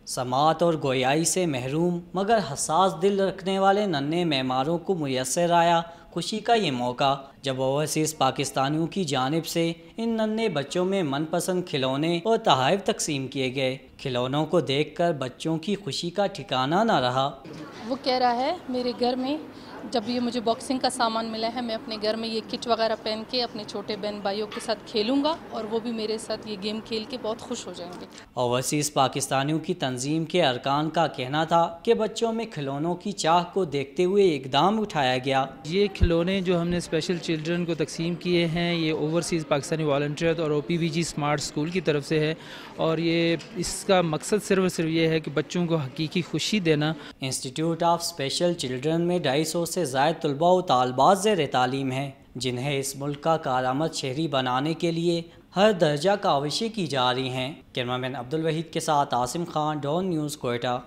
سماعت اور گویائی سے محروم مگر حساس دل رکھنے والے ننھے معماروں کو میسر آیا خوشی کا یہ موقع جب اوورسیز پاکستانیوں کی جانب سے ان ننھے بچوں میں من پسند کھلونے اور تحائف تقسیم کیے گئے۔ کھلونوں کو دیکھ کر بچوں کی خوشی کا ٹھکانہ نہ رہا۔ وہ کہہ رہا ہے میرے گھر میں جب یہ مجھے باکسنگ کا سامان ملا ہے، میں اپنے گھر میں یہ کٹ وغیرہ پہن کے اپنے چھوٹے بہن بھائیوں کے ساتھ کھیلوں گا اور وہ بھی میرے ساتھ یہ گیم کھیل کے بہت خوش ہو جائیں گے۔ اوورسیز پاکستانیوں کی تنظیم کے ارکان کا کہنا تھا کہ بچوں میں کھلونوں کی چاہ کو دیکھتے ہوئے اقدام اٹھایا گیا۔ یہ کھلونے جو ہم نے اسپیشل چلڈرن کو تقسیم کیے ہیں، یہ اوورسیز پاکستانی والنٹیئر اور OPVG اسمارٹ اسکول کی طرف سے ہے، اور یہ اس کا مقصد صرف یہ ہے کہ بچوں کو حقیقی خوشی دینا۔ انسٹیٹیوٹ آف اسپیشل چلڈرن میں 250 سے زائد طلباء و طالبات زیر تعلیم ہیں، جنہیں اس ملک کا کارآمد شہری بنانے کے لیے ہر درجہ کاوشیں کی جا رہی ہیں۔ کیمرامین عبدالوحید کے ساتھ عاصم خان، ڈون نیوز، کوئٹہ۔